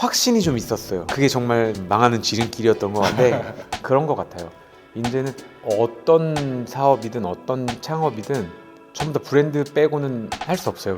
확신이 좀 있었어요. 그게 정말 망하는 지름길이었던 것 같은데 그런 것 같아요. 이제는 어떤 사업이든 어떤 창업이든 전부 다 브랜드 빼고는 할 수 없어요.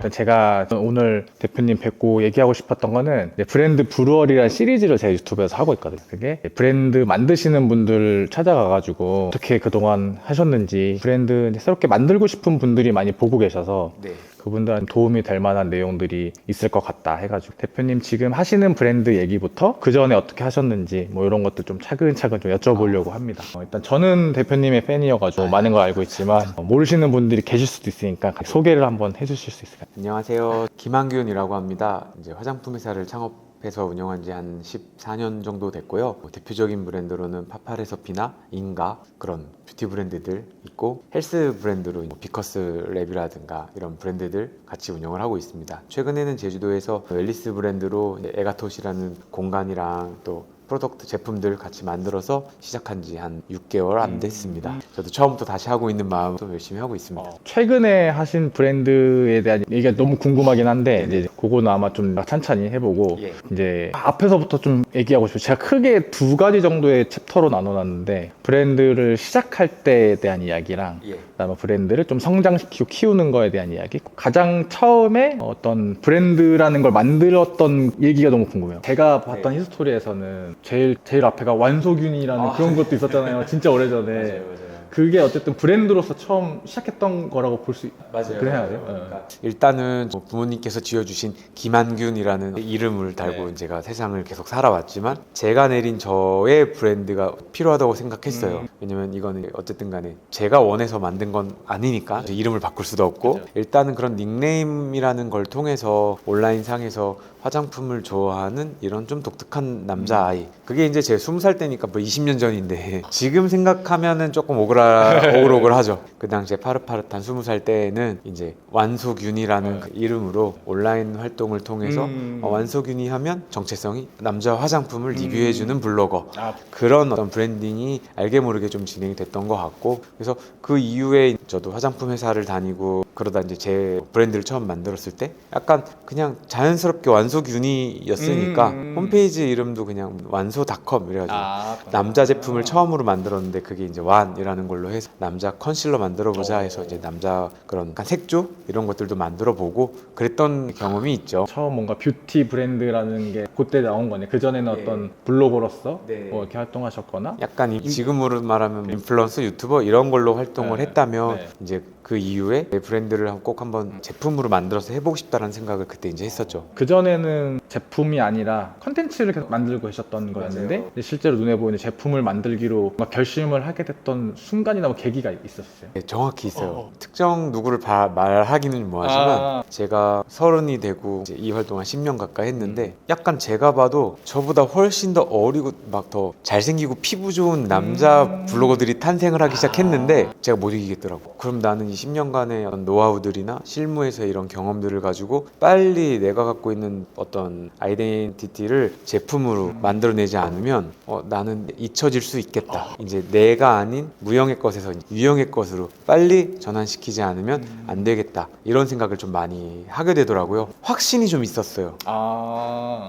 제가 오늘 대표님 뵙고 얘기하고 싶었던 거는 브랜드 브루어리라는 시리즈를 제 유튜브에서 하고 있거든요. 그게 브랜드 만드시는 분들 찾아가가지고 어떻게 그동안 하셨는지 브랜드 새롭게 만들고 싶은 분들이 많이 보고 계셔서 네. 그분들한테 도움이 될 만한 내용들이 있을 것 같다 해가지고 대표님 지금 하시는 브랜드 얘기부터 그 전에 어떻게 하셨는지 뭐 이런 것들 좀 차근차근 좀 여쭤보려고 합니다. 일단 저는 대표님의 팬이어가지고 많은 걸 알고 있지만 모르시는 분들이 계실 수도 있으니까 소개를 한번 해주실 수 있을까요? 안녕하세요. 김한균이라고 합니다. 이제 화장품 회사를 창업해서 운영한 지 한 14년 정도 됐고요. 대표적인 브랜드로는 파파레서피나 인가 그런 뷰티 브랜드들 있고 헬스 브랜드로 비커스 랩이라든가 이런 브랜드들 같이 운영을 하고 있습니다. 최근에는 제주도에서 웰리스 브랜드로 에가톳이라는 공간이랑 또 프로덕트 제품들 같이 만들어서 시작한 지 한 6개월 안 됐습니다. 저도 처음부터 다시 하고 있는 마음으로 열심히 하고 있습니다. 최근에 하신 브랜드에 대한 얘기가 너무 궁금하긴 한데 이제 그거는 아마 좀 찬찬히 해보고 예. 이제 앞에서부터 좀 얘기하고 싶어요. 제가 크게 두 가지 정도의 챕터로 나눠놨는데 브랜드를 시작할 때에 대한 이야기랑 예. 그다음에 브랜드를 좀 성장시키고 키우는 거에 대한 이야기, 가장 처음에 어떤 브랜드라는 걸 만들었던 얘기가 너무 궁금해요. 제가 봤던 히스토리에서는 제일 앞에가 완소균이라는 그런 것도 있었잖아요. 진짜 오래전에. 맞아요. 그게 어쨌든 브랜드로서 처음 시작했던 거라고 볼 수 맞아요. 그래야 돼요. 그러니까 일단은 부모님께서 지어주신 김한균이라는 이름을 달고 제가 세상을 계속 살아왔지만 제가 내린 저의 브랜드가 필요하다고 생각했어요. 왜냐면 이거는 어쨌든 간에 제가 원해서 만든 건 아니니까 이름을 바꿀 수도 없고 일단은 그런 닉네임이라는 걸 통해서 온라인상에서 화장품을 좋아하는 이런 좀 독특한 남자아이, 그게 이제 제 20살 때니까 뭐 20년 전인데 지금 생각하면은 조금 오글오글하죠. 그 당시에 파릇파릇한 20살 때는 이제 완소균이라는 그 이름으로 온라인 활동을 통해서 완소균이 하면 정체성이 남자 화장품을 리뷰해주는 블로거, 그런 어떤 브랜딩이 알게 모르게 좀 진행이 됐던 것 같고, 그래서 그 이후에 저도 화장품 회사를 다니고 그러다 이제 제 브랜드를 처음 만들었을 때 약간 그냥 자연스럽게 완소균이었으니까 홈페이지 이름도 그냥 완소닷컴 이래가지고 남자 제품을 처음으로 만들었는데 그게 이제 완이라는 걸로 해서 남자 컨실러 만들어보자 해서 이제 남자 그런 약간 색조 이런 것들도 만들어보고 그랬던 경험이 있죠. 처음 뭔가 뷰티 브랜드라는 게 그때 나온 거네. 그전에는 어떤 블로거로서 뭐 이렇게 활동하셨거나 약간 지금으로 말하면 인플루언서 유튜버 이런 걸로 활동을 했다면 이제 그 이후에 내 브랜드를 꼭 한번 제품으로 만들어서 해보고 싶다라는 생각을 그때 이제 했었죠. 그전에는 제품이 아니라 컨텐츠를 계속 만들고 계셨던 거였는데 이제 실제로 눈에 보이는 제품을 만들기로 뭔가 결심을 하게 됐던 순간이나 뭐 계기가 있었어요. 네, 정확히 있어요. 특정 누구를 말하기는 뭐하지만 제가 30이 되고 이제 이 활동 한 10년 가까이 했는데 약간 제가 봐도 저보다 훨씬 더 어리고 막 더 잘생기고 피부 좋은 남자 블로거들이 탄생을 하기 시작했는데 제가 못 이기겠더라고. 그럼 나는 이 10년간의 어떤 노하우들이나 실무에서의 이런 경험들을 가지고 빨리 내가 갖고 있는 어떤 아이덴티티를 제품으로 만들어내지 않으면 나는 잊혀질 수 있겠다. 이제 내가 아닌 무형의 것에서 유형의 것으로 빨리 전환시키지 않으면 안 되겠다. 이런 생각을 좀 많이 하게 되더라고요. 확신이 좀 있었어요.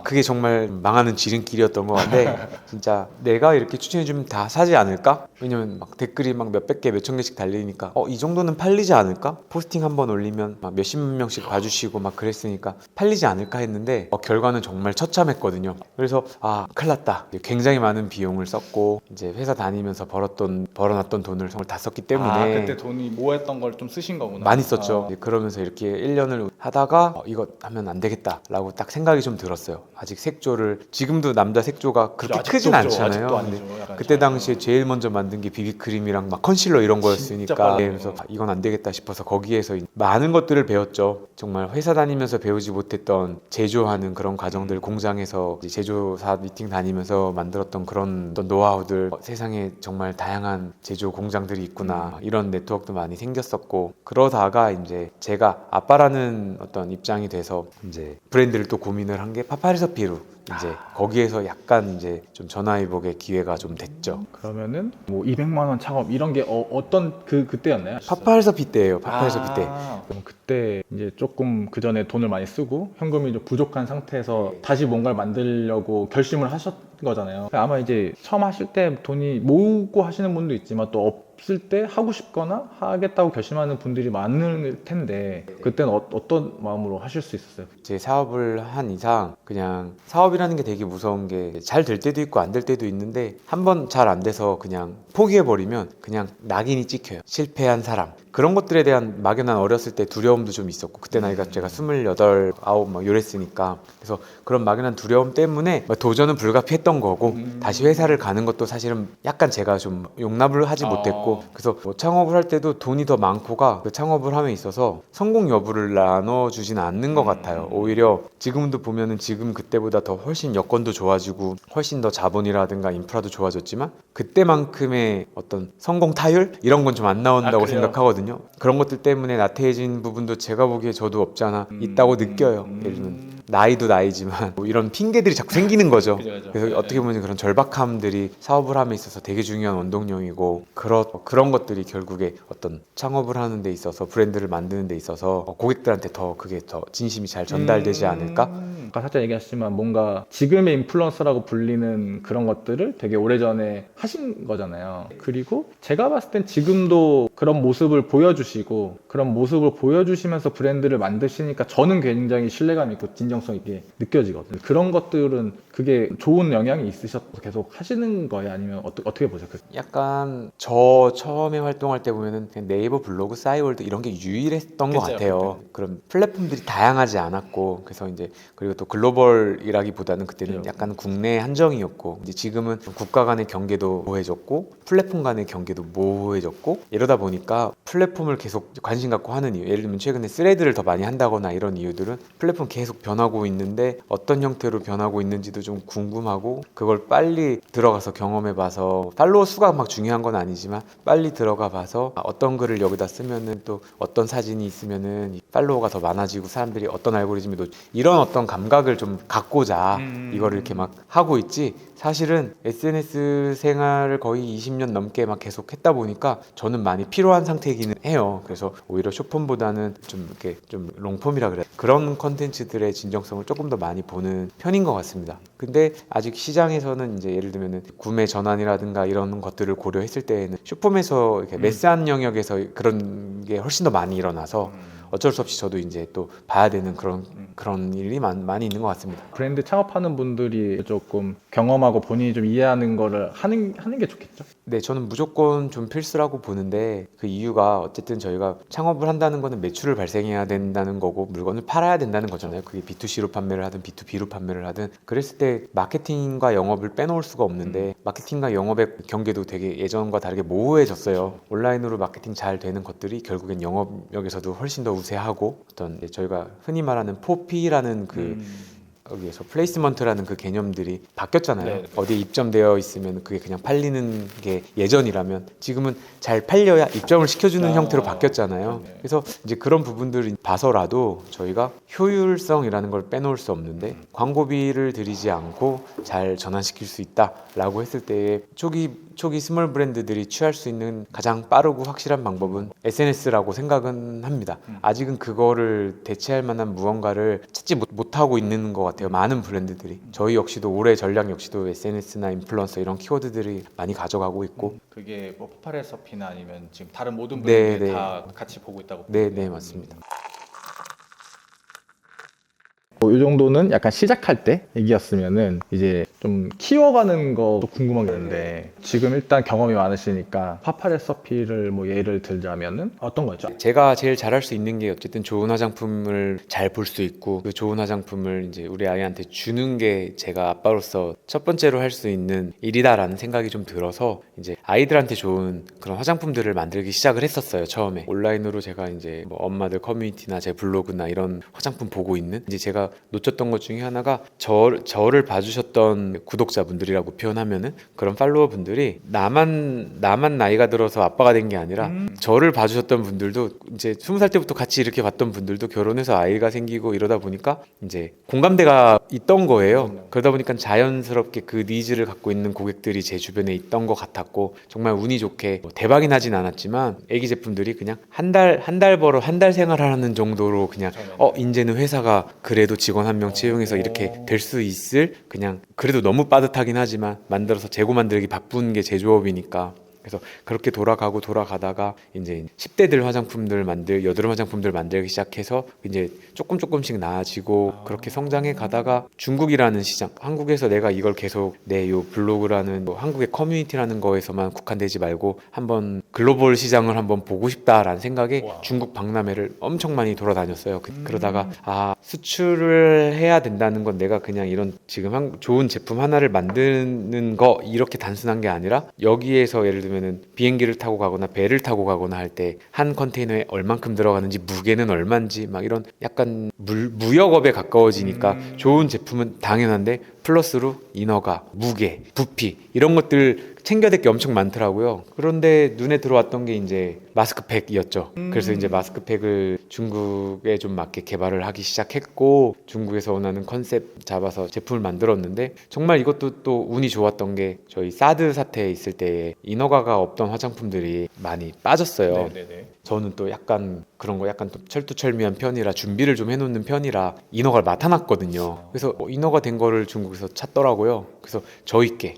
그게 정말 망하는 지름길이었던 것 같은데 진짜 내가 이렇게 추천해주면 다 사지 않을까? 왜냐면 막 댓글이 막 몇백 개, 몇천 개씩 달리니까 이 정도는 팔리지 않을까? 포스팅 한번 올리면 막 몇십만 명씩 봐주시고 막 그랬으니까 팔리지 않을까 했는데 결과는 정말 처참했거든요. 그래서 큰일 났다. 굉장히 많은 비용을 썼고 이제 회사 다니면서 벌어놨던 돈을 정말 다 썼기 때문에 그때 돈이 모았던 걸 좀 쓰신 거구나. 많이 썼죠. 그러면서 이렇게 1년을 하다가 이거 하면 안 되겠다라고 딱 생각이 좀 들었어요. 아직 색조를 지금도 남자 색조가 그렇게 크진 않잖아요. 근데 그때 당시에 제일 먼저 만든 게 비비크림이랑 막 컨실러 이런 거였으니까 그래서 이건 안 되겠다 싶어서 거기에서 많은 것들을 배웠죠. 정말 회사 다니면서 배우지 못했던 제조하는 그런 과정들, 공장에서 이제 제조사 미팅 다니면서 만들었던 그런 어떤 노하우들, 세상에 정말 다양한 제조 공장들이 있구나, 이런 네트워크도 많이 생겼었고, 그러다가 이제 제가 아빠라는 어떤 입장이 돼서 이제 브랜드를 또 고민을 한 게 파파리서 피루. 이제 거기에서 약간 이제 좀 전화위복의 기회가 좀 됐죠. 그러면은 뭐 200만 원 창업 이런 게 어떤 그때였나요? 파파리서 피 때예요. 파파리서 피 때. 그럼 그때 이제 조금 그 전에 돈을 많이 쓰고 현금이 좀 부족한 상태에서 다시 뭔가를 만들려고 결심을 하셨 거잖아요. 아마 이제 처음 하실 때 돈이 모으고 하시는 분도 있지만 또 없을 때 하고 싶거나 하겠다고 결심하는 분들이 많을 텐데 그때는 어떤 마음으로 하실 수 있었어요? 제 사업을 한 이상 그냥 사업이라는 게 되게 무서운 게 잘 될 때도 있고 안 될 때도 있는데 한 번 잘 안 돼서 그냥 포기해버리면 그냥 낙인이 찍혀요. 실패한 사람. 그런 것들에 대한 막연한 어렸을 때 두려움도 좀 있었고, 그때 나이가 제가 28, 9 막 이랬으니까, 그래서 그런 막연한 두려움 때문에 도전은 불가피했던 거고, 다시 회사를 가는 것도 사실은 약간 제가 좀 용납을 하지 못했고, 그래서 뭐 창업을 할 때도 돈이 더 많고가 그 창업을 함에 있어서 성공 여부를 나눠주진 않는 것 같아요. 오히려 지금도 보면은 지금 그때보다 더 훨씬 여건도 좋아지고 훨씬 더 자본이라든가 인프라도 좋아졌지만 그때만큼의 어떤 성공 타율 이런 건 좀 안 나온다고 생각하거든요. 그런 것들 때문에 나태해진 부분도 제가 보기에 저도 없지 않아 있다고 느껴요. 예를 들면 나이도 나이지만 뭐 이런 핑계들이 자꾸 생기는 거죠. 그래서 어떻게 보면 그런 절박함들이 사업을 함에 있어서 되게 중요한 원동력이고, 그런 것들이 결국에 어떤 창업을 하는 데 있어서, 브랜드를 만드는 데 있어서 고객들한테 더 그게 더 진심이 잘 전달되지 않을까? 아까 살짝 얘기하셨지만 뭔가 지금의 인플루언서라고 불리는 그런 것들을 되게 오래전에 하신 거잖아요. 그리고 제가 봤을 땐 지금도 그런 모습을 보여주시고 그런 모습을 보여주시면서 브랜드를 만드시니까 저는 굉장히 신뢰감 있고 진정성 있게 느껴지거든요. 그런 것들은 그게 좋은 영향이 있으셔서 계속 하시는 거예요? 아니면 어떻게 보세요? 약간 저 처음에 활동할 때 보면은 그냥 네이버 블로그, 싸이월드 이런 게 유일했던 것 같아요. 그런 플랫폼들이 다양하지 않았고, 그래서 이제 그리고 또 글로벌이라기보다는 그때는 약간 국내 한정이었고, 이제 지금은 국가 간의 경계도 모호해졌고 플랫폼 간의 경계도 모호해졌고, 이러다 보니까 플랫폼을 계속 관심 갖고 하는 이유, 예를 들면 최근에 스레드를 더 많이 한다거나 이런 이유들은 플랫폼 계속 변하고 있는데 어떤 형태로 변하고 있는지도 좀 궁금하고, 그걸 빨리 들어가서 경험해봐서, 팔로워 수가 막 중요한 건 아니지만 빨리 들어가 봐서 어떤 글을 여기다 쓰면은 또 어떤 사진이 있으면은 팔로워가 더 많아지고 사람들이 어떤 알고리즘이 이런 어떤 감각을 좀 갖고자 이거를 이렇게 막 하고 있지, 사실은 SNS 생활을 거의 20년 넘게 막 계속 했다 보니까 저는 많이 피로한 상태이기는 해요. 그래서 오히려 숏폼보다는 좀 이렇게 좀 롱폼이라 그래, 그런 컨텐츠들의 진정성을 조금 더 많이 보는 편인 것 같습니다. 근데 아직 시장에서는 이제 예를 들면은 구매 전환이라든가 이런 것들을 고려했을 때에는 숏폼에서 이렇게 매스한 영역에서 그런 게 훨씬 더 많이 일어나서 어쩔 수 없이 저도 이제 또 봐야 되는 그런 일이 많이 있는 것 같습니다. 브랜드 창업하는 분들이 조금 경험하고 본인이 좀 이해하는 거를 하는 게 좋겠죠? 네, 저는 무조건 좀 필수라고 보는데, 그 이유가 어쨌든 저희가 창업을 한다는 거는 매출을 발생해야 된다는 거고 물건을 팔아야 된다는 거잖아요. 그게 B2C로 판매를 하든 B2B로 판매를 하든. 그랬을 때 마케팅과 영업을 빼놓을 수가 없는데 마케팅과 영업의 경계도 되게 예전과 다르게 모호해졌어요. 온라인으로 마케팅 잘 되는 것들이 결국엔 영업력에서도 훨씬 더 우세하고, 어떤 저희가 흔히 말하는 포피라는 여기에서 플레이스먼트라는 그 개념들이 바뀌었잖아요. 어디에 입점되어 있으면 그게 그냥 팔리는 게 예전이라면 지금은 잘 팔려야 입점을 시켜주는 형태로 바뀌었잖아요. 그래서 이제 그런 부분들을 봐서라도 저희가 효율성이라는 걸 빼놓을 수 없는데 광고비를 들이지 않고 잘 전환시킬 수 있다라고 했을 때 초기 스몰 브랜드들이 취할 수 있는 가장 빠르고 확실한 방법은 SNS라고 생각은 합니다. 아직은 그거를 대체할 만한 무언가를 찾지 못하고 있는 것 같아요. 많은 브랜드들이. 저희 역시도 올해 전략 역시도 SNS나 인플루언서 이런 키워드들이 많이 가져가고 있고. 그게 뭐 파파레서피나 아니면 지금 다른 모든 네, 브랜드 네. 다 같이 보고 있다고 네, 맞습니다. 이 정도는 약간 시작할 때 얘기였으면은 이제 좀 키워가는 것도 궁금하겠는데 지금 일단 경험이 많으시니까 파파레서피를 뭐 예를 들자면은 어떤 거였죠? 제가 제일 잘할 수 있는 게 어쨌든 좋은 화장품을 잘 볼 수 있고 그 좋은 화장품을 이제 우리 아이한테 주는 게 제가 아빠로서 첫 번째로 할 수 있는 일이다라는 생각이 좀 들어서 이제 아이들한테 좋은 그런 화장품들을 만들기 시작을 했었어요. 처음에 온라인으로 제가 이제 뭐 엄마들 커뮤니티나 제 블로그나 이런 화장품 보고 있는 이제 제가 놓쳤던 것 중에 하나가 저를 봐주셨던 구독자분들이라고 표현하면은 그런 팔로워 분들이 나만 나이가 들어서 아빠가 된 게 아니라 저를 봐주셨던 분들도 이제 20살 때부터 같이 이렇게 봤던 분들도 결혼해서 아이가 생기고 이러다 보니까 이제 공감대가 있던 거예요. 그러다 보니까 자연스럽게 그 니즈를 갖고 있는 고객들이 제 주변에 있던 것 같았고 정말 운이 좋게 뭐 대박이 나진 않았지만 애기 제품들이 그냥 한 달 벌어 한 달 생활하는 정도로 그냥 이제는 회사가 그래도 직원 한 명 채용해서 이렇게 될 수 있을 그냥 그래도 너무 빠듯하긴 하지만 만들어서 재고 만들기 바쁜 게 제조업이니까 그래서 그렇게 돌아가다가 이제 10대들 화장품들 여드름 화장품들 만들기 시작해서 이제 조금씩 나아지고 그렇게 성장해 가다가 중국이라는 시장, 한국에서 내가 이걸 계속 내 요 블로그라는 뭐 한국의 커뮤니티라는 거에서만 국한되지 말고 한번 글로벌 시장을 한번 보고 싶다라는 생각에 중국 박람회를 엄청 많이 돌아다녔어요. 그러다가 수출을 해야 된다는 건 내가 그냥 이런 지금 좋은 제품 하나를 만드는 거 이렇게 단순한 게 아니라 여기에서 예를 들면 비행기를 타고 가거나 배를 타고 가거나 할 때 한 컨테이너에 얼만큼 들어가는지 무게는 얼만지 막 이런 약간 무역업에 가까워지니까 좋은 제품은 당연한데 플러스로 인허가, 무게, 부피 이런 것들 챙겨야 될 게 엄청 많더라고요. 그런데 눈에 들어왔던 게 이제 마스크팩이었죠. 그래서 이제 마스크팩을 중국에 좀 맞게 개발을 하기 시작했고 중국에서 원하는 컨셉 잡아서 제품을 만들었는데 정말 이것도 또 운이 좋았던 게 저희 사드 사태 있을 때 인허가가 없던 화장품들이 많이 빠졌어요. 네네네. 저는 또 약간 그런 거 약간 또 철두철미한 편이라 준비를 좀 해놓는 편이라 인허가를 맡아놨거든요. 그래서 인허가 된 거를 중국에서 찾더라고요. 그래서 저희께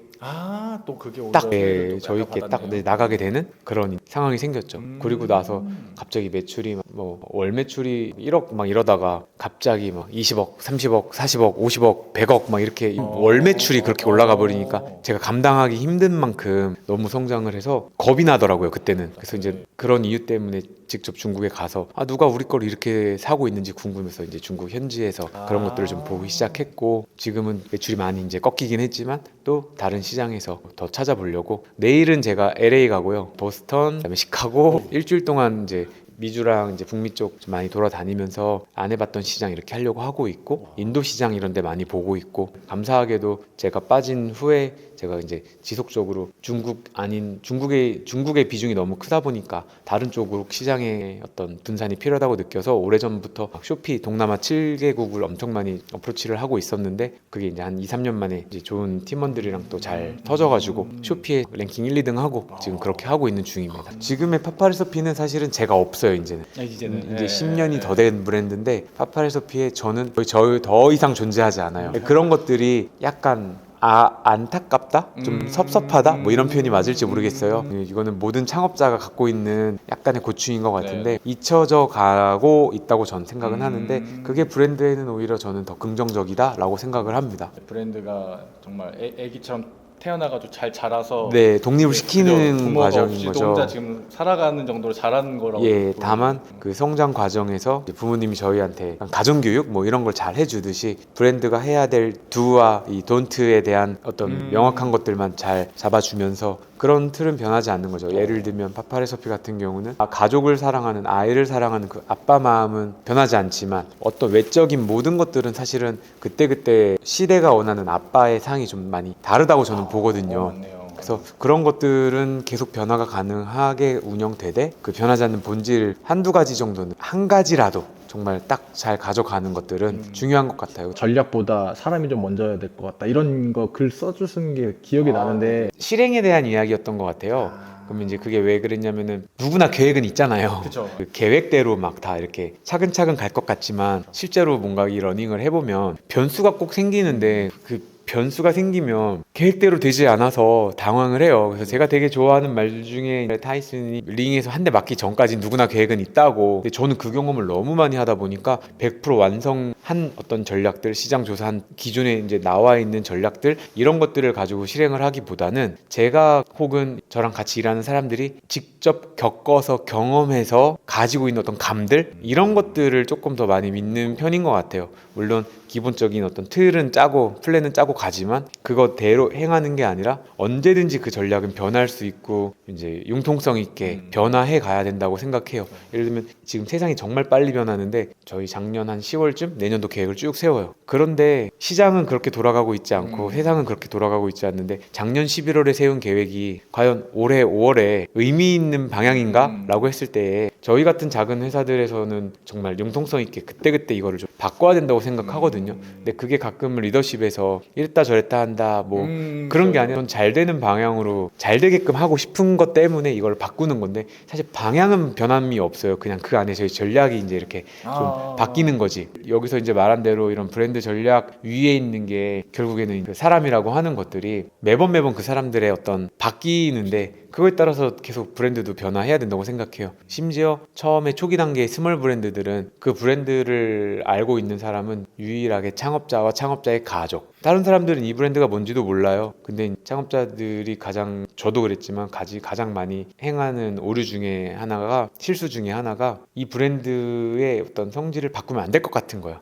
또 그게 딱 저희께 딱 나가게 되는 그런 상황이 생겼죠. 그리고 나서 갑자기 매출이 뭐 월 매출이 1억 막 이러다가 갑자기 막 20억, 30억, 40억, 50억, 100억 막 이렇게 월 매출이 그렇게 올라가 버리니까 제가 감당하기 힘든 만큼 너무 성장을 해서 겁이 나더라고요, 그때는. 그래서 이제 그런 이유 때문에 직접 중국에 가서 누가 우리 걸 이렇게 사고 있는지 궁금해서 이제 중국 현지에서 그런 것들을 좀 보기 시작했고 지금은 매출이 많이 이제 꺾이긴 했지만 또 다른 시장에서 더 찾아보려고 내일은 제가 LA 가고요. 보스턴, 그다음에 시카고 일주일 동안 이제 미주랑 이제 북미 쪽 좀 많이 돌아다니면서 안 해봤던 시장 이렇게 하려고 하고 있고 인도 시장 이런 데 많이 보고 있고 감사하게도 제가 빠진 후에 제가 이제 지속적으로 중국의 비중이 너무 크다 보니까 다른 쪽으로 시장의 어떤 분산이 필요하다고 느껴서 오래전부터 쇼피 동남아 7개국을 엄청 많이 어프로치를 하고 있었는데 그게 이제 한 2, 3년 만에 이제 좋은 팀원들이랑 또 잘 터져가지고 쇼피에 랭킹 1, 2등 하고 지금 그렇게 하고 있는 중입니다. 지금의 파파레서피는 사실은 제가 없어요. 이제 10년이 더 된 브랜드인데 파파레서피에 저는 거의 더 이상 존재하지 않아요. 그런 것들이 약간 안타깝다? 좀 섭섭하다? 뭐 이런 표현이 맞을지 모르겠어요. 이거는 모든 창업자가 갖고 있는 약간의 고충인 것 같은데 잊혀져 가고 있다고 저는 생각은 하는데 그게 브랜드에는 오히려 저는 더 긍정적이다 라고 생각을 합니다. 브랜드가 정말 애기처럼 태어나가지고 잘 자라서 독립을 시키는 과정인 없이 거죠. 혼자 지금 살아가는 정도로 자라는 거라고. 다만 그 성장 과정에서 부모님이 저희한테 가정교육 뭐 이런 걸 잘 해주듯이 브랜드가 해야 될 do와 이 don't에 대한 어떤 명확한 것들만 잘 잡아주면서 그런 틀은 변하지 않는 거죠. 예를 들면 파파레서피 같은 경우는 가족을 사랑하는 아이를 사랑하는 그 아빠 마음은 변하지 않지만 어떤 외적인 모든 것들은 사실은 그때그때 시대가 원하는 아빠의 상이 좀 많이 다르다고 저는 보거든요. 그래서 그런 것들은 계속 변화가 가능하게 운영되되 그 변하지 않는 본질 한두 가지 정도는 한 가지라도 정말 딱 잘 가져가는 것들은 중요한 것 같아요. 전략보다 사람이 좀 먼저야 될 것 같다 이런 거 글 써주신 게 기억이 나는데 실행에 대한 이야기였던 것 같아요. 그러면 이제 그게 왜 그랬냐면은 누구나 계획은 있잖아요. 그 계획대로 막 다 이렇게 차근차근 갈 것 같지만 실제로 뭔가 이 러닝을 해보면 변수가 꼭 생기는데 그 변수가 생기면 계획대로 되지 않아서 당황을 해요. 그래서 제가 되게 좋아하는 말 중에 타이슨이 링에서 한 대 맞기 전까지 누구나 계획은 있다고. 근데 저는 그 경험을 너무 많이 하다 보니까 100% 완성한 어떤 전략들, 시장 조사한 기존에 이제 나와 있는 전략들 이런 것들을 가지고 실행을 하기보다는 제가 혹은 저랑 같이 일하는 사람들이 직접 겪어서 경험해서 가지고 있는 어떤 감들 이런 것들을 조금 더 많이 믿는 편인 것 같아요. 물론 기본적인 어떤 틀은 짜고 플랜은 짜고 가지만 그거대로 행하는 게 아니라 언제든지 그 전략은 변할 수 있고 이제 융통성 있게 변화해 가야 된다고 생각해요. 예를 들면 지금 세상이 정말 빨리 변하는데 저희 작년 한 10월쯤 내년도 계획을 쭉 세워요. 그런데 시장은 그렇게 돌아가고 있지 않고 세상은 그렇게 돌아가고 있지 않는데 작년 11월에 세운 계획이 과연 올해 5월에 의미 있는 방향인가? 라고 했을 때 저희 같은 작은 회사들에서는 정말 융통성 있게 그때그때 이거를 좀 바꿔야 된다고 생각하거든요. 근데 그게 가끔 리더십에서 이랬다 저랬다 한다 뭐 그런 게 아니라 잘 되는 방향으로 잘 되게끔 하고 싶은 것 때문에 이걸 바꾸는 건데 사실 방향은 변함이 없어요. 그냥 그 안에 저희 전략이 이제 이렇게 좀 바뀌는 거지. 여기서 이제 말한 대로 이런 브랜드 전략 위에 있는 게 결국에는 그 사람이라고 하는 것들이 매번 그 사람들의 어떤 바뀌는데 그거에 따라서 계속 브랜드도 변화해야 된다고 생각해요. 심지어 처음에 초기 단계의 스몰 브랜드들은 그 브랜드를 알고 있는 사람은 유일하게 창업자와 창업자의 가족. 다른 사람들은 이 브랜드가 뭔지도 몰라요. 근데 창업자들이 가장 저도 그랬지만 가장 많이 행하는 오류 중에 하나가 실수 중에 하나가 이 브랜드의 어떤 성질을 바꾸면 안 될 것 같은 거야.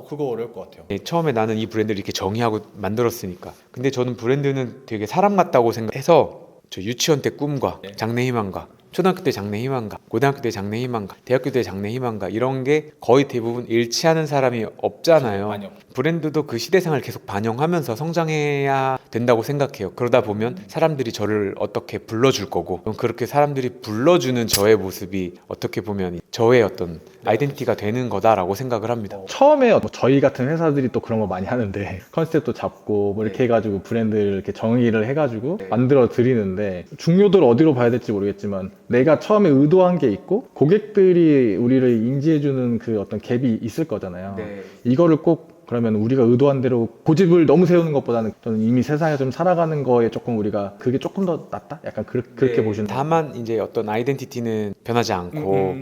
그거 어려울 것 같아요. 처음에 나는 이 브랜드를 이렇게 정의하고 만들었으니까. 근데 저는 브랜드는 되게 사람 같다고 생각해서 저 유치원 때 꿈과 장래 희망과 초등학교 때 장래 희망가, 고등학교 때 장래 희망가, 대학교 때 장래 희망가 이런 게 거의 대부분 일치하는 사람이 없잖아요. 많이 없죠. 브랜드도 그 시대상을 계속 반영하면서 성장해야 된다고 생각해요. 그러다 보면 사람들이 저를 어떻게 불러줄 거고 그렇게 사람들이 불러주는 저의 모습이 어떻게 보면 저의 어떤 아이덴티티가 되는 거다라고 생각을 합니다. 처음에 뭐 저희 같은 회사들이 또 그런 거 많이 하는데 컨셉도 잡고 뭐 이렇게 해가지고 브랜드를 이렇게 정의를 해가지고 만들어 드리는데 중요도를 어디로 봐야 될지 모르겠지만 내가 처음에 의도한 게 있고 고객들이 우리를 인지해주는 그 어떤 갭이 있을 거잖아요. 이거를 꼭 그러면 우리가 의도한 대로 고집을 너무 세우는 것보다는 저는 이미 세상에 좀 살아가는 거에 조금 우리가 그게 조금 더 낫다? 약간 그렇게 보시는 다만 이제 어떤 아이덴티티는 변하지 않고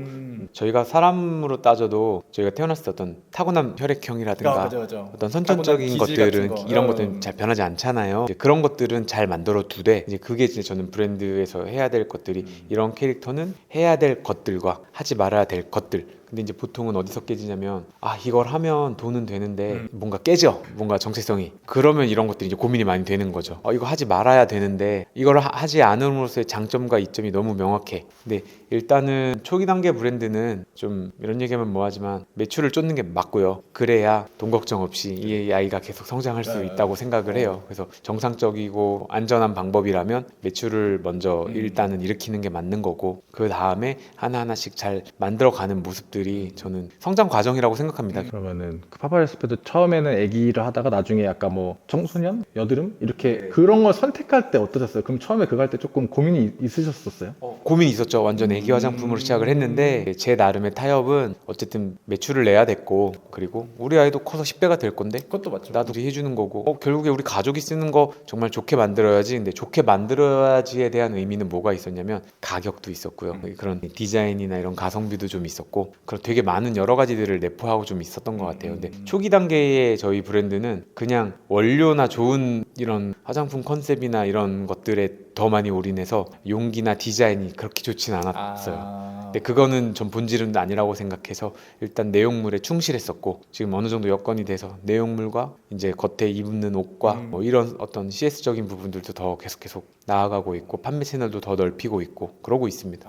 저희가 사람으로 따져도 저희가 태어났을 때 어떤 타고난 혈액형이라든가 맞아. 어떤 선천적인 타고난 기질 것들은 같은 거. 이런 것들은 잘 변하지 않잖아요. 이제 그런 것들은 잘 만들어 두되 이제 그게 이제 저는 브랜드에서 해야 될 것들이 이런 캐릭터는 해야 될 것들과 하지 말아야 될 것들. 근데 이제 보통은 어디서 깨지냐면 이걸 하면 돈은 되는데 뭔가 깨져 뭔가 정체성이 그러면 이런 것들이 이제 고민이 많이 되는 거죠. 이거 하지 말아야 되는데 이걸 하지 않음으로써의 장점과 이점이 너무 명확해. 근데 일단은 초기 단계 브랜드는 좀 이런 얘기하면 뭐하지만 매출을 쫓는 게 맞고요. 그래야 돈 걱정 없이 이 아이가 계속 성장할 수 있다고 생각을 해요. 그래서 정상적이고 안전한 방법이라면 매출을 먼저 일단은 일으키는 게 맞는 거고 그 다음에 하나하나씩 잘 만들어가는 모습들이 저는 성장 과정이라고 생각합니다. 그러면은 그 파파레스페도 처음에는 애기를 하다가 나중에 약간 뭐 청소년, 여드름 이렇게 그런 걸 선택할 때 어떠셨어요? 그럼 처음에 그거 할 때 조금 고민이 있으셨었어요? 고민이 있었죠. 완전 애기 화장품으로 시작을 했는데 제 나름의 타협은 어쨌든 매출을 내야 됐고 그리고 우리 아이도 커서 10배가 될 건데 그것도 맞죠. 나도 해주는 거고 결국에 우리 가족이 쓰는 거 정말 좋게 만들어야지. 근데 좋게 만들어야지에 대한 의미는 뭐가 있었냐면 가격도 있었고요. 그런 디자인이나 이런 가성비도 좀 있었고 그런 되게 많은 여러 가지들을 내포하고 좀 있었던 것 같아요. 근데 초기 단계의 저희 브랜드는 그냥 원료나 좋은 이런 화장품 컨셉이나 이런 것들에 더 많이 올인해서 용기나 디자인이 그렇게 좋진 않았어요. 근데 그거는 전 본질은 아니라고 생각해서 일단 내용물에 충실했었고 지금 어느 정도 여건이 돼서 내용물과 이제 겉에 입는 옷과 뭐 이런 어떤 CS적인 부분들도 더 계속 나아가고 있고 판매 채널도 더 넓히고 있고 그러고 있습니다.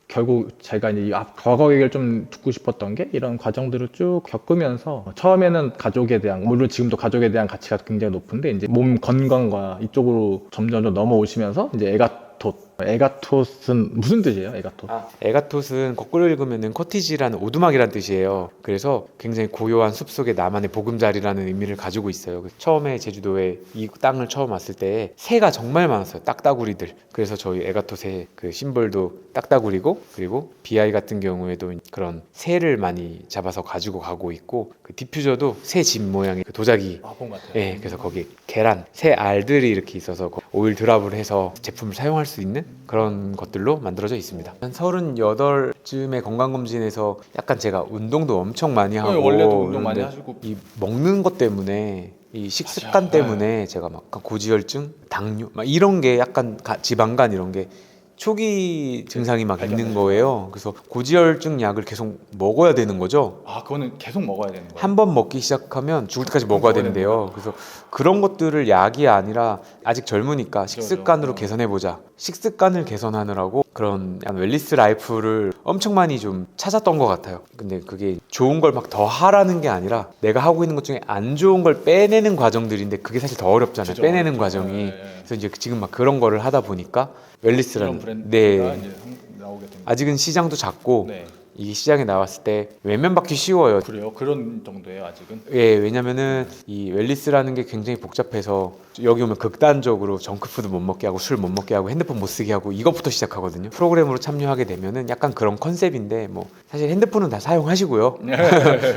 결국 제가 이제 이 과거 얘기를 좀 듣고 싶었던 게 이런 과정들을 쭉 겪으면서 처음에는 가족에 대한 물론 지금도 가족에 대한 가치가 굉장히 높은데 이제 몸 건강과 이쪽으로 점점 넘어오시면서 이제 애가 더 에가토스는 무슨 뜻이에요? 에가토스? 에가톳은 거꾸로 읽으면 코티지라는 오두막이라는 뜻이에요. 그래서 굉장히 고요한 숲속에 나만의 보금자리라는 의미를 가지고 있어요. 처음에 제주도에 이 땅을 처음 왔을 때 새가 정말 많았어요. 딱따구리들. 그래서 저희 에가톳의 그 심볼도 딱따구리고, 그리고 BI 같은 경우에도 그런 새를 많이 잡아서 가지고 가고 있고, 그 디퓨저도 새 집 모양의 그 도자기. 본 것 같아요. 예, 그래서 거기 계란, 새 알들이 이렇게 있어서 오일 드랍을 해서 제품을 사용할 수 있는 그런 것들로 만들어져 있습니다. 한 38쯤에 건강검진에서 약간 제가 운동도 엄청 많이 하고 원래도 운동 많이 그런데 하시고. 이 먹는 것 때문에 이 식습관 맞아요. 때문에 제가 막 고지혈증, 당뇨 막 이런 게 약간 지방간 이런 게 초기 증상이 막 있는 거예요. 그래서 고지혈증 약을 계속 먹어야 되는 거죠. 그거는 계속 먹어야 되는 거예요. 한 번 먹기 시작하면 죽을 때까지 먹어야 먹어야 되는데요. 그래서 그런 것들을 약이 아니라 아직 젊으니까 식습관으로 그죠. 개선해보자. 식습관을 개선하느라고 그런 약간 웰니스 라이프를 엄청 많이 좀 찾았던 것 같아요. 근데 그게 좋은 걸 막 더 하라는 게 아니라 내가 하고 있는 것 중에 안 좋은 걸 빼내는 과정들인데 그게 사실 더 어렵잖아요. 그죠, 빼내는 어렵죠. 과정이. 네. 그래서 이제 지금 막 그런 거를 하다 보니까 이런 웰니스라는 브랜드가 네. 이제 나오게 됩니다. 아직은 시장도 작고 네. 이 시장에 나왔을 때 외면받기 쉬워요. 그래요? 그런 정도예요 아직은? 예, 왜냐면은 이 웰니스라는 게 굉장히 복잡해서 여기 오면 극단적으로 정크푸드 못 먹게 하고 술 못 먹게 하고 핸드폰 못 쓰게 하고 이것부터 시작하거든요. 프로그램으로 참여하게 되면은 약간 그런 컨셉인데 뭐 사실 핸드폰은 다 사용하시고요.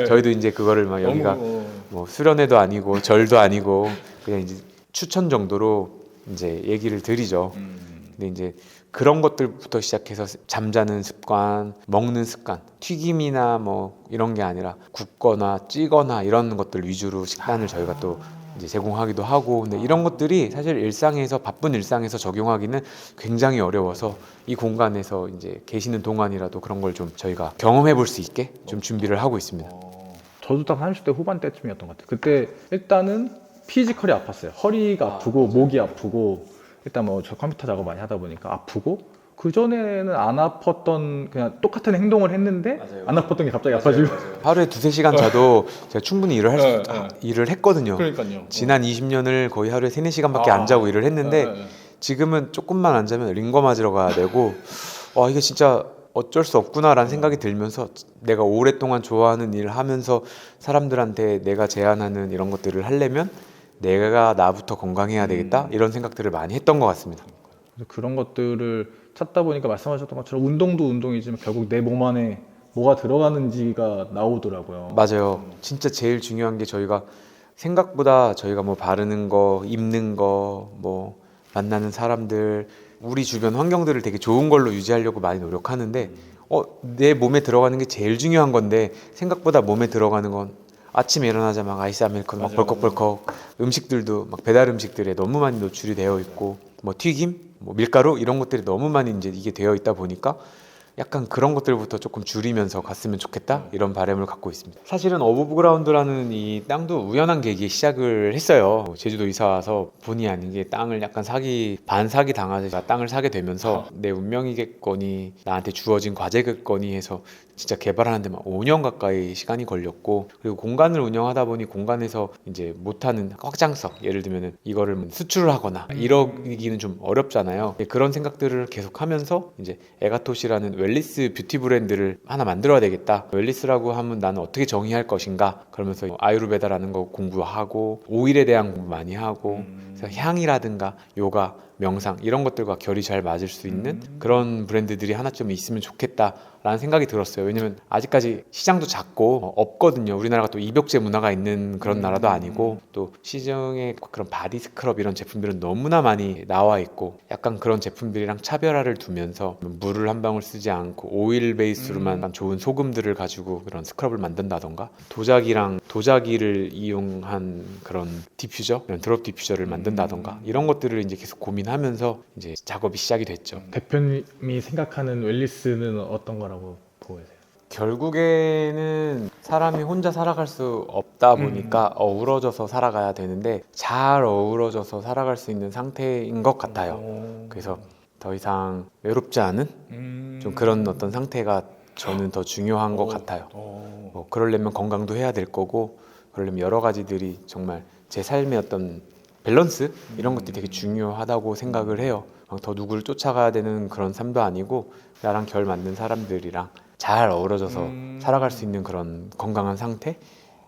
저희도 이제 그거를 막 여기가 너무 뭐 수련회도 아니고 절도 아니고 그냥 이제 추천 정도로 이제 얘기를 드리죠. 근데 이제 그런 것들부터 시작해서 잠자는 습관, 먹는 습관, 튀김이나 뭐 이런 게 아니라 굽거나 찌거나 이런 것들 위주로 식단을 저희가 또 이제 제공하기도 하고, 근데 이런 것들이 사실 일상에서 바쁜 일상에서 적용하기는 굉장히 어려워서 이 공간에서 이제 계시는 동안이라도 그런 걸 좀 저희가 경험해 볼 수 있게 좀 준비를 하고 있습니다. 저도 딱 30대 후반대쯤이었던 것 같아요. 그때 일단은 피지컬이 아팠어요. 허리가 아프고 목이 아프고 일단 뭐 저 컴퓨터 작업 많이 하다 보니까 아프고 그 전에는 안 아팠던 그냥 똑같은 행동을 했는데 맞아요. 안 아팠던 게 갑자기 아파지고 하루에 두세 시간 자도 제가 충분히 일을 했거든요. 그러니까요. 지난 20년을 거의 하루에 3, 4시간밖에 안 자고 일을 했는데 네. 지금은 조금만 안 자면 링거 맞으러 가야 되고 이게 진짜 어쩔 수 없구나라는 생각이 들면서 내가 오랫동안 좋아하는 일을 하면서 사람들한테 내가 제안하는 이런 것들을 하려면 내가 나부터 건강해야 되겠다 이런 생각들을 많이 했던 것 같습니다. 그래서 그런 것들을 찾다 보니까 말씀하셨던 것처럼 운동도 운동이지만 결국 내 몸 안에 뭐가 들어가는지가 나오더라고요. 맞아요. 진짜 제일 중요한 게 저희가 생각보다 저희가 뭐 바르는 거, 입는 거, 뭐 만나는 사람들, 우리 주변 환경들을 되게 좋은 걸로 유지하려고 많이 노력하는데 내 몸에 들어가는 게 제일 중요한 건데 생각보다 몸에 들어가는 건 아침에 일어나자 막 아이스 아메리카노 막 맞아요. 벌컥벌컥 음식들도 막 배달 음식들에 너무 많이 노출이 되어 있고 뭐 튀김, 뭐 밀가루 이런 것들이 너무 많이 이제 이게 되어 있다 보니까 약간 그런 것들부터 조금 줄이면서 갔으면 좋겠다 이런 바람을 갖고 있습니다. 사실은 어부브그라운드라는 이 땅도 우연한 계기에 시작을 했어요. 제주도 이사 와서 본의 아니게 땅을 약간 반 사기 당하자 땅을 사게 되면서 내 운명이겠거니 나한테 주어진 과제겠거니 해서 진짜 개발하는데 막 5년 가까이 시간이 걸렸고, 그리고 공간을 운영하다 보니 공간에서 이제 못하는 확장성, 예를 들면은 이거를 수출을 하거나 이러기는 좀 어렵잖아요. 그런 생각들을 계속하면서 이제 에가톳이라는 웰니스 뷰티 브랜드를 하나 만들어야 되겠다. 웰니스라고 하면 나는 어떻게 정의할 것인가? 그러면서 아유르베다라는 거 공부하고 오일에 대한 공부 많이 하고 그래서 향이라든가 요가, 명상 이런 것들과 결이 잘 맞을 수 있는 그런 브랜드들이 하나쯤 있으면 좋겠다라는 생각이 들었어요. 왜냐면 아직까지 시장도 작고 없거든요. 우리나라가 또 입욕제 문화가 있는 그런 나라도 아니고 또 시중에 그런 바디 스크럽 이런 제품들은 너무나 많이 나와 있고 약간 그런 제품들이랑 차별화를 두면서 물을 한 방울 쓰지 않고 오일 베이스로만 좋은 소금들을 가지고 그런 스크럽을 만든다던가 도자기를 이용한 그런 디퓨저, 그런 드롭 디퓨저를 만든다던가 이런 것들을 이제 계속 고민하면서 이제 작업이 시작이 됐죠. 대표님이 생각하는 웰니스는 어떤 거라고 보세요? 결국에는 사람이 혼자 살아갈 수 없다 보니까 어우러져서 살아가야 되는데 잘 어우러져서 살아갈 수 있는 상태인 것 같아요. 그래서 더 이상 외롭지 않은 좀 그런 어떤 상태가 저는 더 중요한 것 같아요. 뭐 그러려면 건강도 해야 될 거고 그러려면 여러 가지들이 정말 제 삶의 어떤 밸런스 이런 것들이 되게 중요하다고 생각을 해요. 더 누구를 쫓아가야 되는 그런 삶도 아니고 나랑 결 맞는 사람들이랑 잘 어우러져서 살아갈 수 있는 그런 건강한 상태,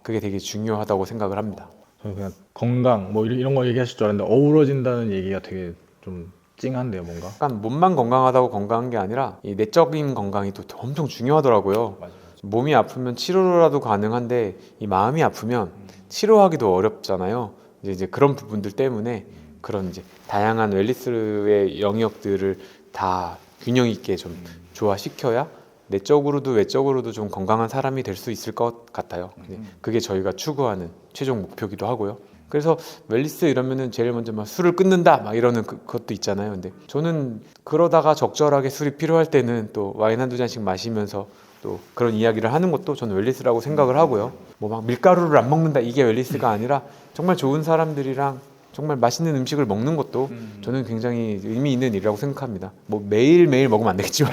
그게 되게 중요하다고 생각을 합니다. 저는 그냥 건강 뭐 이런 거 얘기하실 줄 알았는데 어우러진다는 얘기가 되게 좀 찡한데요, 뭔가. 약간 몸만 건강하다고 건강한 게 아니라 이 내적인 건강이 또 엄청 중요하더라고요. 맞아요. 몸이 아프면 치료라도 가능한데 이 마음이 아프면 치료하기도 어렵잖아요. 이제 그런 부분들 때문에 그런 이제 다양한 웰니스의 영역들을 다 균형 있게 좀 조화시켜야 내적으로도 외적으로도 좀 건강한 사람이 될 수 있을 것 같아요. 그게 저희가 추구하는 최종 목표기도 하고요. 그래서 웰니스 이러면은 제일 먼저 막 술을 끊는다 막 이러는 그것도 있잖아요. 근데 저는 그러다가 적절하게 술이 필요할 때는 또 와인 한두 잔씩 마시면서 또 그런 이야기를 하는 것도 저는 웰니스라고 생각을 하고요. 뭐 막 밀가루를 안 먹는다 이게 웰니스가 아니라 정말 좋은 사람들이랑 정말 맛있는 음식을 먹는 것도 저는 굉장히 의미 있는 일이라고 생각합니다. 뭐 매일매일 먹으면 안 되겠지만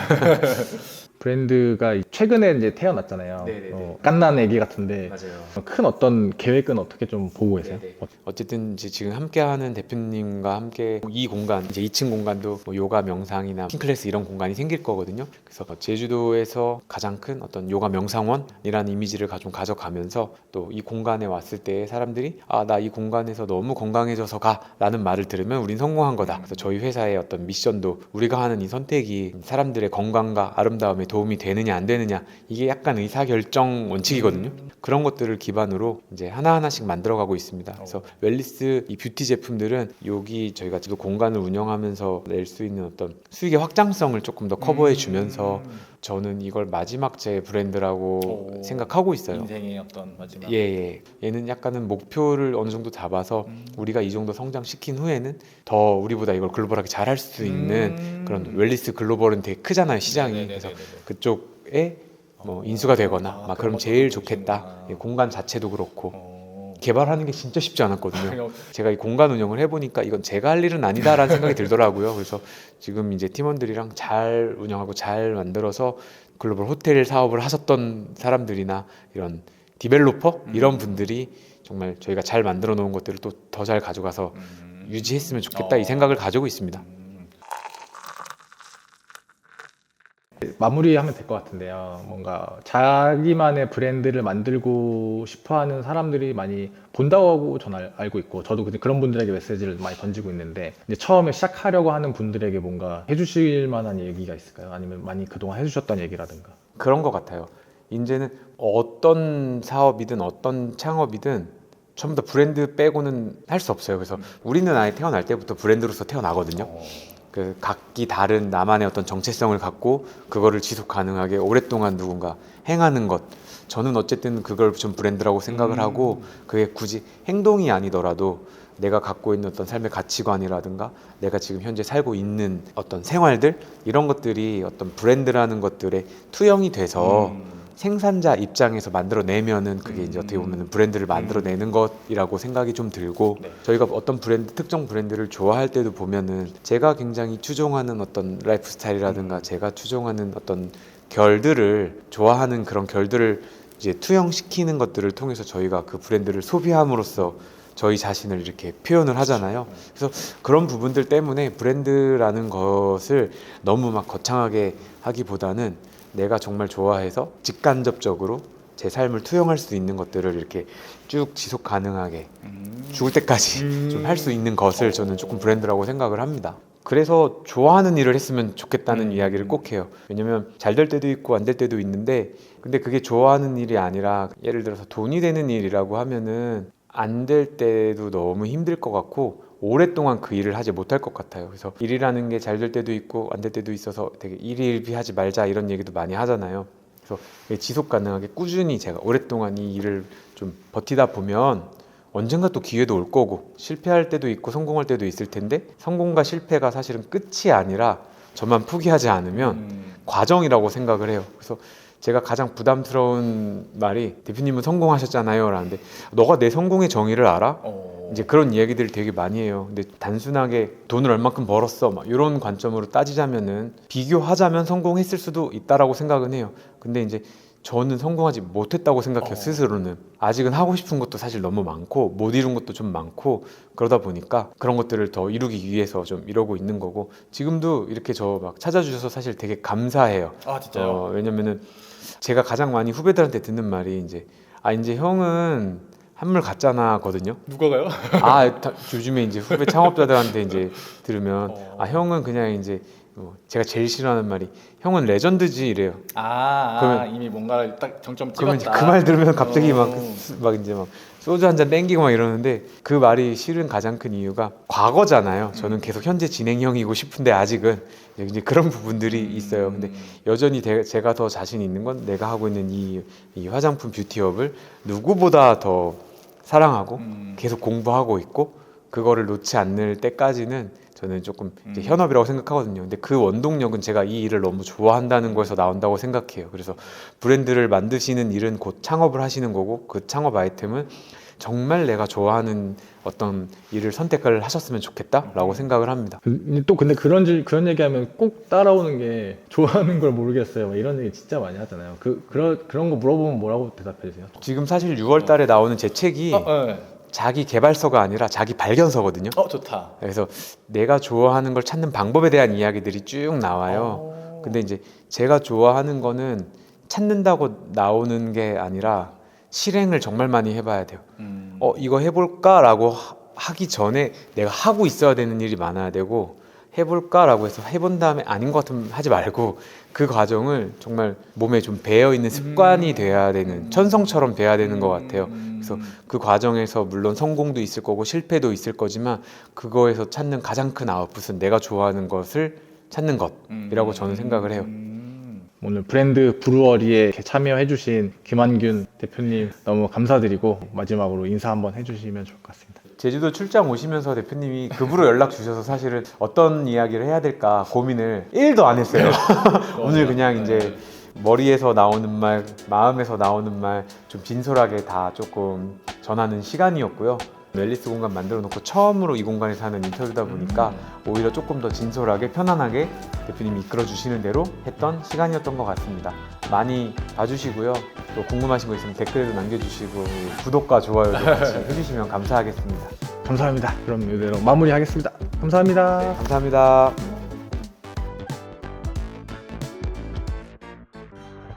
브랜드가 최근에 이제 태어났잖아요. 네네네. 깐난 애기 같은데 맞아요. 큰 어떤 계획은 어떻게 좀 보고 계세요? 네네. 어쨌든 이제 지금 함께하는 대표님과 함께 이 공간, 이제 2층 공간도 뭐 요가 명상이나 킹클래스 이런 공간이 생길 거거든요. 그래서 제주도에서 가장 큰 어떤 요가 명상원이라는 이미지를 좀 가져가면서 또 이 공간에 왔을 때 사람들이 아, 나 이 공간에서 너무 건강해져서 가라는 말을 들으면 우린 성공한 거다. 그래서 저희 회사의 어떤 미션도 우리가 하는 이 선택이 사람들의 건강과 아름다움에 도움이 되느냐 안 되느냐, 이게 약간 의사결정 원칙이거든요. 그런 것들을 기반으로 이제 하나하나씩 만들어가고 있습니다. 그래서 웰니스 이 뷰티 제품들은 여기 저희가 지금 공간을 운영하면서 낼 수 있는 어떤 수익의 확장성을 조금 더 커버해 주면서 저는 이걸 마지막 제 브랜드라고 생각하고 있어요. 인생의 어떤 마지막. 예. 얘는 약간은 목표를 어느 정도 잡아서 우리가 이 정도 성장시킨 후에는 더 우리보다 이걸 글로벌하게 잘할 수 있는 그런 웰니스 글로벌은 되게 크잖아요, 시장이. 그래서 그쪽에 뭐 인수가 되거나 막 그럼 제일 좋겠다. 예, 공간 자체도 그렇고 개발하는 게 진짜 쉽지 않았거든요. 제가 이 공간 운영을 해보니까 이건 제가 할 일은 아니다라는 생각이 들더라고요. 그래서 지금 이제 팀원들이랑 잘 운영하고 잘 만들어서 글로벌 호텔 사업을 하셨던 사람들이나 이런 디벨로퍼 이런 분들이 정말 저희가 잘 만들어 놓은 것들을 또 더 잘 가져가서 유지했으면 좋겠다 이 생각을 가지고 있습니다. 마무리하면 될 것 같은데요. 뭔가 자기만의 브랜드를 만들고 싶어하는 사람들이 많이 본다고 저는 알고 있고, 저도 그런 분들에게 메시지를 많이 던지고 있는데, 이제 처음에 시작하려고 하는 분들에게 뭔가 해주실 만한 얘기가 있을까요? 아니면 많이 그동안 해주셨던 얘기라든가. 그런 것 같아요. 이제는 어떤 사업이든 어떤 창업이든 전부 다 브랜드 빼고는 할 수 없어요. 그래서 우리는 아예 태어날 때부터 브랜드로서 태어나거든요. 그 각기 다른 나만의 어떤 정체성을 갖고 그거를 지속 가능하게 오랫동안 누군가 행하는 것, 저는 어쨌든 그걸 좀 브랜드라고 생각을 하고, 그게 굳이 행동이 아니더라도 내가 갖고 있는 어떤 삶의 가치관이라든가 내가 지금 현재 살고 있는 어떤 생활들, 이런 것들이 어떤 브랜드라는 것들에 투영이 돼서 생산자 입장에서 만들어내면은 그게 이제 어떻게 보면 브랜드를 만들어내는 것이라고 생각이 좀 들고, 저희가 어떤 브랜드, 특정 브랜드를 좋아할 때도 보면은 제가 굉장히 추종하는 어떤 라이프 스타일이라든가 제가 추종하는 어떤 결들을 좋아하는 그런 결들을 이제 투영시키는 것들을 통해서 저희가 그 브랜드를 소비함으로써 저희 자신을 이렇게 표현을 하잖아요. 그래서 그런 부분들 때문에 브랜드라는 것을 너무 막 거창하게 하기보다는 내가 정말 좋아해서 직간접적으로 제 삶을 투영할 수 있는 것들을 이렇게 쭉 지속 가능하게 죽을 때까지 좀 할 수 있는 것을 저는 조금 브랜드라고 생각을 합니다. 그래서 좋아하는 일을 했으면 좋겠다는 이야기를 꼭 해요. 왜냐면 잘 될 때도 있고 안 될 때도 있는데, 근데 그게 좋아하는 일이 아니라 예를 들어서 돈이 되는 일이라고 하면은 안 될 때도 너무 힘들 것 같고 오랫동안 그 일을 하지 못할 것 같아요. 그래서 일이라는 게 잘 될 때도 있고 안 될 때도 있어서 되게 일일비하지 말자 이런 얘기도 많이 하잖아요. 그래서 지속 가능하게 꾸준히 제가 오랫동안 이 일을 좀 버티다 보면 언젠가 또 기회도 올 거고, 실패할 때도 있고 성공할 때도 있을 텐데 성공과 실패가 사실은 끝이 아니라 저만 포기하지 않으면 과정이라고 생각을 해요. 그래서 제가 가장 부담스러운 말이 대표님은 성공하셨잖아요 라는데, 너가 내 성공의 정의를 알아? 이제 그런 이야기들을 되게 많이 해요. 근데 단순하게 돈을 얼마큼 벌었어 막 이런 관점으로 따지자면은 비교하자면 성공했을 수도 있다라고 생각은 해요. 근데 이제 저는 성공하지 못했다고 생각해요. 스스로는 아직은 하고 싶은 것도 사실 너무 많고 못 이룬 것도 좀 많고 그러다 보니까 그런 것들을 더 이루기 위해서 좀 이러고 있는 거고 지금도 이렇게 저 막 찾아주셔서 사실 되게 감사해요. 아 진짜요? 왜냐면은 제가 가장 많이 후배들한테 듣는 말이 이제 형은 한물 갔잖아거든요. 누가가요? 요즘에 이제 후배 창업자들한테 이제 들으면 형은 그냥 이제 제가 제일 싫어하는 말이 형은 레전드지 이래요. 그러면- 이미 뭔가를 딱 정점 그러면 찍었다. 그 말 들으면 갑자기 어. 막 이제 막 소주 한 잔 땡기고 막 이러는데 그 말이 싫은 가장 큰 이유가 과거잖아요. 저는 계속 현재 진행형이고 싶은데 아직은 이제 그런 부분들이 있어요. 근데 여전히 제가 더 자신 있는 건 내가 하고 있는 이 화장품 뷰티업을 누구보다 더 사랑하고 계속 공부하고 있고 그거를 놓지 않을 때까지는 저는 조금 이제 현업이라고 생각하거든요. 근데 그 원동력은 제가 이 일을 너무 좋아한다는 거에서 나온다고 생각해요. 그래서 브랜드를 만드시는 일은 곧 창업을 하시는 거고 그 창업 아이템은 정말 내가 좋아하는 어떤 일을 선택을 하셨으면 좋겠다라고 생각을 합니다. 또 근데 그런 얘기하면 꼭 따라오는 게 좋아하는 걸 모르겠어요. 막 이런 얘기 진짜 많이 하잖아요. 그런 거 물어보면 뭐라고 대답해 주세요? 지금 사실 6월 달에 나오는 제 책이 네. 자기 개발서가 아니라 자기 발견서거든요. 좋다. 그래서 내가 좋아하는 걸 찾는 방법에 대한 이야기들이 쭉 나와요. 근데 이제 제가 좋아하는 거는 찾는다고 나오는 게 아니라 실행을 정말 많이 해봐야 돼요. 이거 해볼까라고 하기 전에 내가 하고 있어야 되는 일이 많아야 되고 해볼까라고 해서 해본 다음에 아닌 것 같으면 하지 말고 그 과정을 정말 몸에 좀 배어 있는 습관이 돼야 되는 천성처럼 돼야 되는 것 같아요. 그래서 그 과정에서 물론 성공도 있을 거고 실패도 있을 거지만 그거에서 찾는 가장 큰 아웃풋은 내가 좋아하는 것을 찾는 것이라고 저는 생각을 해요. 오늘 브랜드 브루어리에 이렇게 참여해주신 김한균 대표님 너무 감사드리고 마지막으로 인사 한번 해주시면 좋을 것 같습니다. 제주도 출장 오시면서 대표님이 급으로 연락 주셔서 사실은 어떤 이야기를 해야 될까 고민을 1도 안 했어요. 오늘 그냥 이제 머리에서 나오는 말, 마음에서 나오는 말 좀 진솔하게 다 조금 전하는 시간이었고요. 웰리스 공간 만들어 놓고 처음으로 이 공간에서 하는 인터뷰다 보니까 오히려 조금 더 진솔하게 편안하게 대표님이 이끌어 주시는 대로 했던 시간이었던 것 같습니다. 많이 봐주시고요. 또 궁금하신 거 있으면 댓글에도 남겨주시고 구독과 좋아요도 같이 해주시면 감사하겠습니다. 감사합니다. 그럼 이대로 마무리하겠습니다. 감사합니다. 감사합니다.